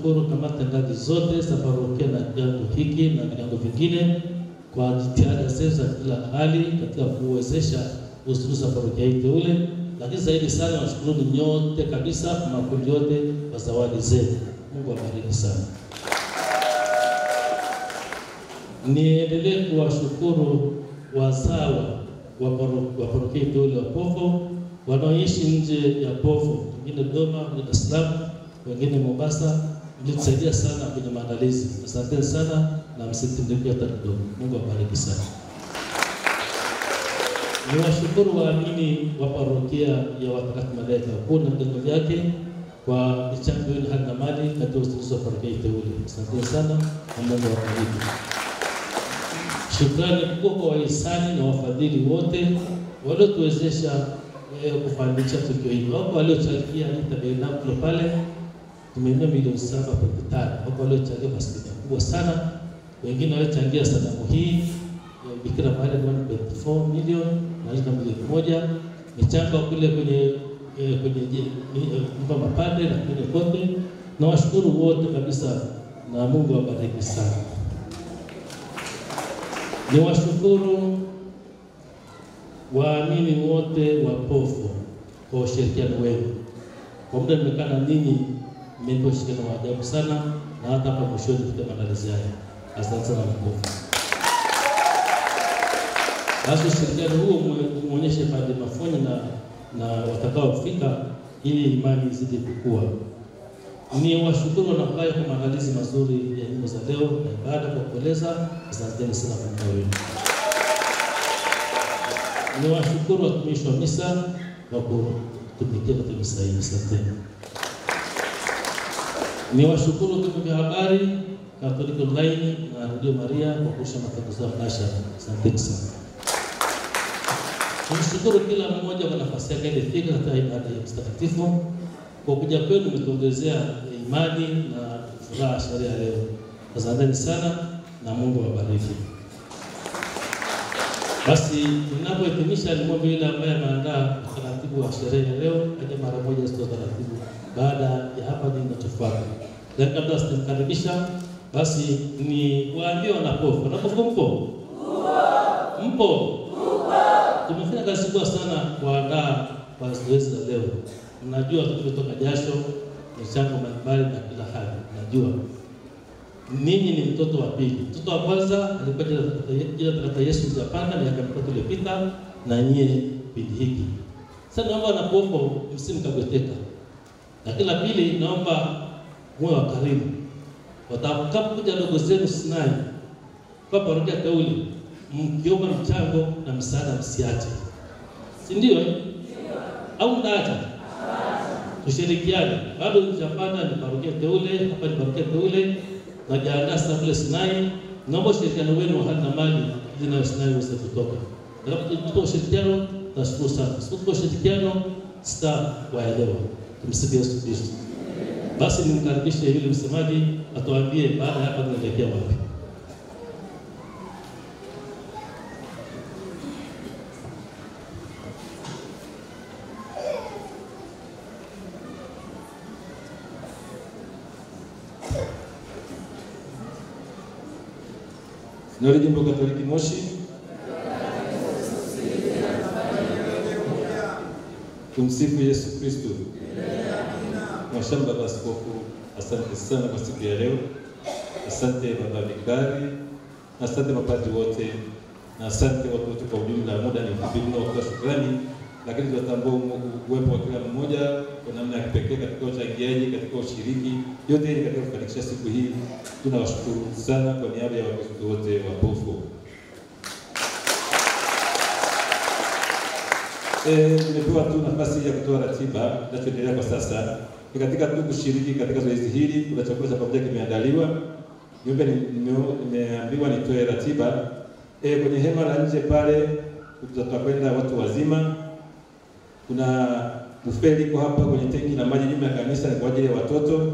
kuwashukuru kamati tendaji zote za parokia na kigango hiki na vigango vingine kwa jitihada zenu za kila hali katika kuwezesha uzinduzi wa parokia hii teule, lakini zaidi sana nashukuru nyote kabisa kwa makundi yote kwa zawadi zenu. Mungu awabariki sana. Niendelee kuwashukuru wazawa wa parokia teule wa Pofo wanaoishi nje ya Pofo, wengine Dodoma, wengine Dar es Salaam, wengine Mombasa. Mlitusaidia sana kwenye maandalizi. Asante sana na msitindike hata kidogo. Mungu awabariki sana. Niwashukuru waamini wa parokia ya Watakatifu Malaika Wakuu na vigango vyake kwa michango yenu hali na mali katika uzinduzi wa parokia teule. Asante sana na Mungu awabariki. Shukrani kubwa kwa wahisani na wafadhili wote waliotuwezesha kufanikisha tukio hili. Wako waliochangia tabernakulo pale tumeinua milioni 7.5. Wako waliochangia kwa asilimia kubwa sana. Wengine walichangia sadamu hii Bikira Maria 1.4 milioni na milioni 1. Michango kule kwenye nyumba mapadre na kwenye kote. Na washukuru wote kabisa na Mungu awabariki sana. Niwashukuru waamini wote wa Pofo kwa ushirikiano wenu. Kwa muda nimekaa na ninyi, mmenipa ushirikiano wa ajabu sana na hata hapa mwishoni katika maandalizi haya. Asante sana Pofo. Basi ushirikiano huo muonyeshe Padre Mafonyi na watakaofika ili imani izidi kukua. Niwashukuru wanakwaya kwa maandalizi mazuri ya nyimbo za leo na ibada kwa kueleza. Asanteni sana kwa muda wenu. Niwashukuru watumishi wa misa kwa kutumikia katika misa hii. Asanteni. Niwashukuru vyombo vya habari, Catholic Online na Radio Maria kwa kurusha matangazo ya mnasha. Asanteni sana. Nimshukuru kila mmoja kwa nafasi yake ilifika katika ibada ya mtakatifu. Kwa kuja kwenu mmetuongezea imani na furaha sherehe ya leo. Asanteni sana na Mungu awabariki. Basi tunapohitimisha nimwombe yule ambaye ameandaa taratibu wa sherehe ya leo aje mara moja sio taratibu. Baada ya hapa ninachofuata. Na kabla sitamkaribisha basi ni waambie wanapofu. Wanapofu mpo? Mpo? Tumefanya kazi kubwa sana kuandaa kwa zoezi la leo. Mnajua tumetoka jasho, michango mbalimbali na kila hali. Najua ninyi ni mtoto wa pili. Mtoto wa kwanza alikuwa jina Yesu Japanda miaka 3 iliyopita na nyie pindi hiki. Sasa naomba wanapofu msimkabweteka. Na kila pili naomba muwe wakarimu. Watakapokuja ndugu zenu Sinai kwa parokia teule, mkiomba mchango na msaada msiache. Si ndio? Au ndaacha? Tushirikiane. Bado Japanda ni parokia teule, hapa ni parokia teule. Na jiandaa sasa kule Sinai. Naomba ushirikiano wenu wa hali na mali ili na Sinai uweze kutoka. Na kwa ushirikiano tashukuru sana. Kwa ushirikiano sitawaelewa. Tumsifu Yesu Kristo. Basi nimkaribishe yule msemaji atuambie baada ya hapa tunaelekea wapi. Ndio Jimbo Katoliki Moshi. Tumsifu Yesu Kristo. Mhashamu Baba Askofu, asante sana kwa siku ya leo. Asante Baba Vikari, asante mapadri wote, na asante watu wote kwa ujumla. Muda ni mfupi mno kwa shukrani, lakini tunatambua uwepo wa kila mmoja kwa namna ya kipekee katika uchangiaji, katika ushiriki, yote hili katika kufanikisha siku hii. Tunawashukuru sana kwa niaba ya Wakristo wote wa Pofo. Tumepewa tu nafasi ya kutoa ratiba inachoendelea kwa sasa. Katika kushiriki katika zoezi hili, kuna chakula cha pamoja kimeandaliwa. Nimeambiwa nitoe ratiba. Kwenye hema la nje pale tutakwenda watu wazima. Kuna buffet liko hapa kwenye tenki na maji nyuma ya kanisa kwa ajili ya watoto.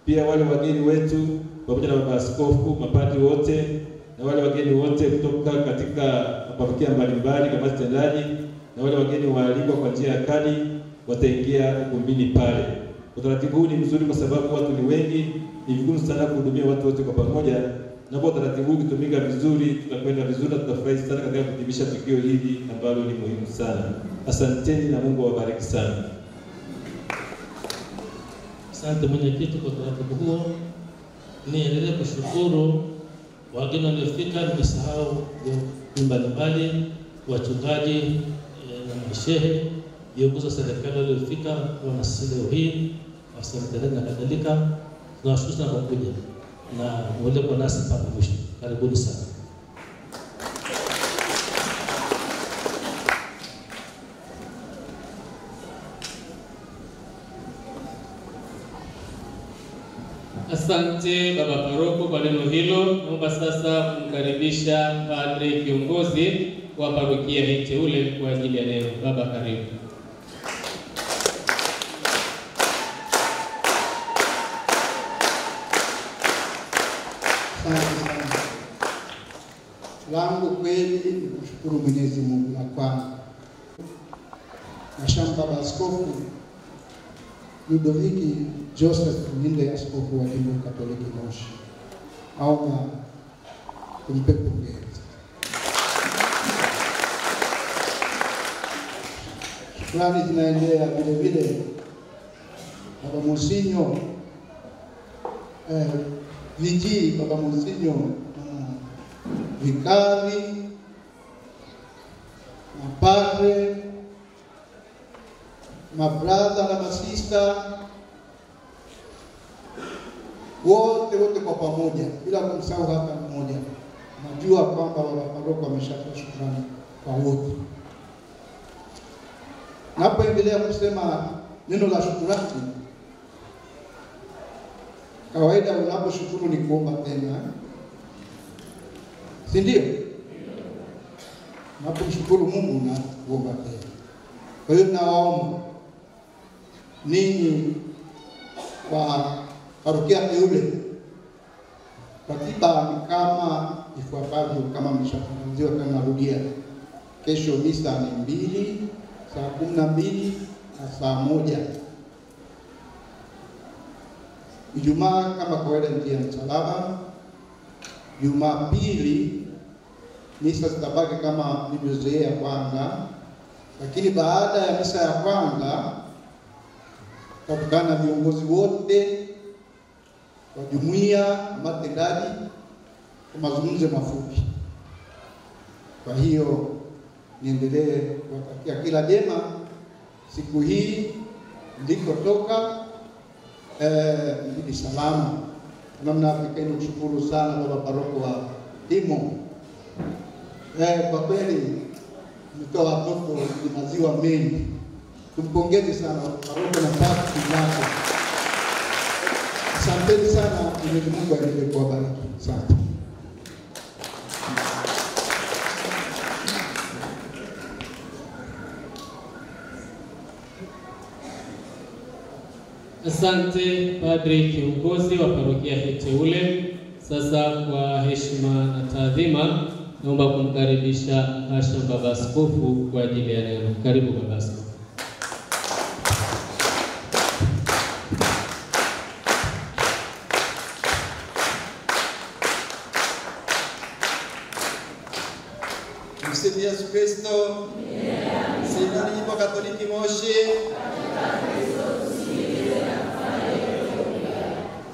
Pia wale wageni wetu pamoja na baba askofu, mapadri wote na wale wageni wote kutoka katika parokia mbalimbali kama tendaji na wale wageni waalikwa kwa njia ya kadi wataingia ukumbini pale. Utaratibu huu ni mzuri kwa sababu watu ni wengi, ni vigumu sana kuhudumia watu wote kwa pamoja. Na kwa utaratibu huu ukitumika vizuri, tutakwenda vizuri na tutafurahi sana katika kutimisha tukio hili ambalo ni muhimu sana. Asanteni na Mungu awabariki sana. Asante mwenyekiti kwa utaratibu huo. Niendelee kushukuru wageni waliofika, nimesahau mbalimbali, wachungaji na mashehe, viongozi wa serikali waliofika, wanasisi leo hii, wasekretari na kadhalika. Tunawashukuru sana kwa kuja na mwende kwa nasi mpaka mwisho. Karibuni sana. Asante Baba Paroko kwa neno hilo. Naomba sasa kumkaribisha padre kiongozi wa parokia hii teule kwa ajili ya neno. Baba, karibu. Asante sana. Langu kweli ni kushukuru Mwenyezi Mungu na kwanza Mashamba Baba Askofu Ludovic Joseph Minde, askofu wa Jimbo Katoliki Moshi, naomba kumpe pongezi. Shukrani zinaendelea vile vile Baba Monsinyo Viji, Baba Monsinyo vikari, mapadre, mabrada na masista, wote kwa pamoja bila kumsahau hata mmoja. Najua kwamba Baba Paroko ameshatoa shukrani kwa wote. Napoendelea kusema neno la shukrani, kawaida unaposhukuru ni kuomba tena, si ndio? Unapomshukuru Mungu na kuomba tena. Kwa hiyo nawaomba ninyi kwa parokia teule, ratiba ni kama ifuatavyo, kama mlishafunziwa. Kama narudia, kesho misa ni 2, saa 12 na saa 1. Ijumaa kama kawaida njia ya msalaba. Jumapili misa zitabaki kama ilivyozoea kwanza, lakini baada ya misa ya kwanza tutakutana na viongozi wote wa jumuiya na matendaji kwa mazungumzo mafupi. Kwa hiyo niendelee kuwatakia kila jema siku hii ndikotoka ni salama. Namna Afrika kushukuru sana Baba Paroko wa Timo. Kwa kweli mtoa watoto ni maziwa mengi. Tumpongeze sana Paroko na pasi yake. Asanteni sana, Mwenyezi Mungu aendelee kuwabariki. Asante. Asante Padre kiongozi wa parokia hii teule. Sasa kwa heshima na taadhima, naomba kumkaribisha Asha Baba Askofu kwa ajili ya neno. Karibu Baba Askofu. Msifu Yesu Kristo. Sina Jimbo Katoliki Moshi.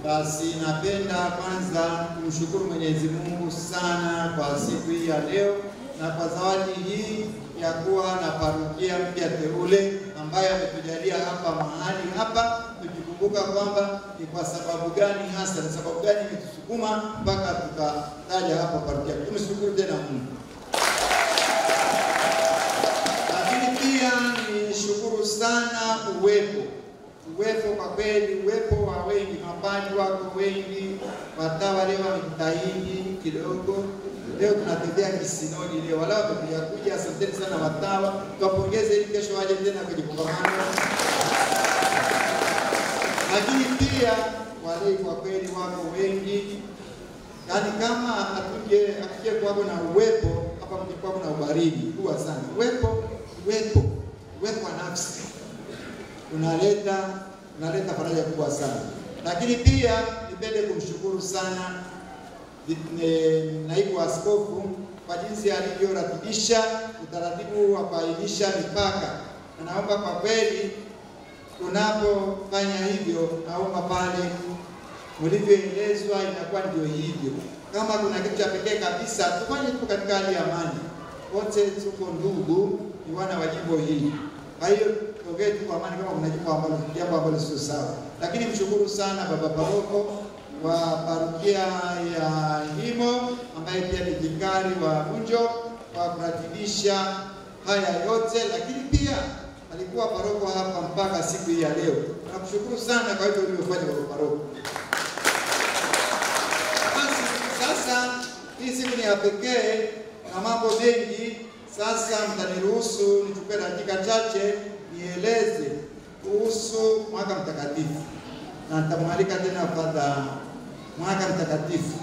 Basi napenda kwanza kumshukuru Mwenyezi Mungu sana kwa siku hii ya leo na kwa zawadi hii ya kuwa na parokia mpya teule ambayo ametujalia hapa mahali hapa, tukikumbuka kwamba ni kwa sababu gani hasa, ni sababu gani imetusukuma mpaka tukataja hapa parokia. Tumshukuru tena Mungu. Lakini pia nishukuru sana uwepo kwa kweli, uwepo wa wengi, mapadri wako wengi, watawa leo wamejitahidi kidogo. Leo tunatembea kisinodi leo, wala wamekuja. Asanteni sana watawa, tuwapongeze ili kesho waje tena kwenye kongamano. Lakini pia wale kwa kweli wako wengi, yaani kama atuje kwako na uwepo hapa, mkikuwa kuna ubaridi kubwa sana. Uwepo wa nafsi unaleta unaleta faraja kubwa sana. Lakini pia nipende kumshukuru sana naibu askofu kwa jinsi alivyoratibisha utaratibu wa kuainisha mipaka. Na naomba kwa kweli tunapofanya hivyo, naomba pale mlivyoelezwa inakuwa ndio hivyo. Kama kuna kitu cha pekee kabisa, tufanye tu katika hali ya amani. Wote tuko ndugu, ni wana wa jimbo hili. Kwa hiyo tuongee tu kwa amani kama kuna jambo ambalo sio sawa. Lakini mshukuru sana baba paroko wa parokia ya Himo ambaye pia ni vikari wa Vunjo kwa kuratibisha haya yote, lakini pia alikuwa paroko hapa mpaka siku hii ya leo. Nakushukuru sana kwa hivyo ulivyofanya baba paroko. Basi sasa hii siku ni ya pekee na mambo mengi. Sasa mtaniruhusu nichukue dakika chache nieleze kuhusu mwaka mtakatifu. Na nitamwalika tena Padre mwaka mtakatifu.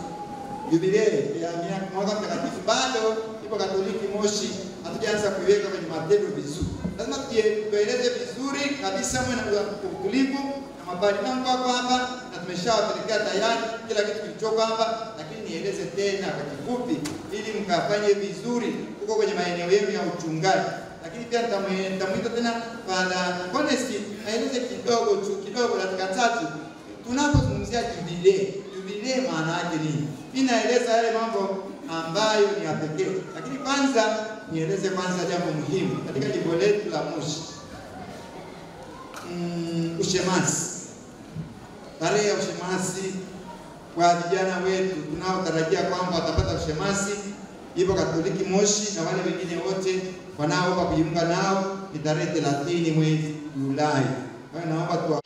Jubilei ya mwaka mtakatifu bado ipo Katoliki Moshi, hatujaanza kuiweka kwenye matendo vizuri. Lazima tueleze vizuri kabisa mwe na utulivu na mabali mambo hapa, na tumeshawapelekea tayari kila kitu kilichoko hapa, lakini nieleze tena kwa kifupi ili mkafanye vizuri huko kwenye maeneo yenu ya uchungaji. Lakini pia nitamwita tena Padre Honesti aeleze kidogo dakika tatu tunapozungumzia jubilei. Jubilei maana yake nini? Ninaeleza yale mambo ambayo ni ya pekee. Lakini kwanza nieleze jambo muhimu katika jimbo letu la Moshi. Ushemasi. Tarehe ya ushemasi kwa vijana wetu tunaotarajia kwamba watapata ushemasi ipo Katoliki Moshi, na wale wengine wote wanaoomba kujiunga nao ni tarehe 30 mwezi Julai. Kwa hiyo naomba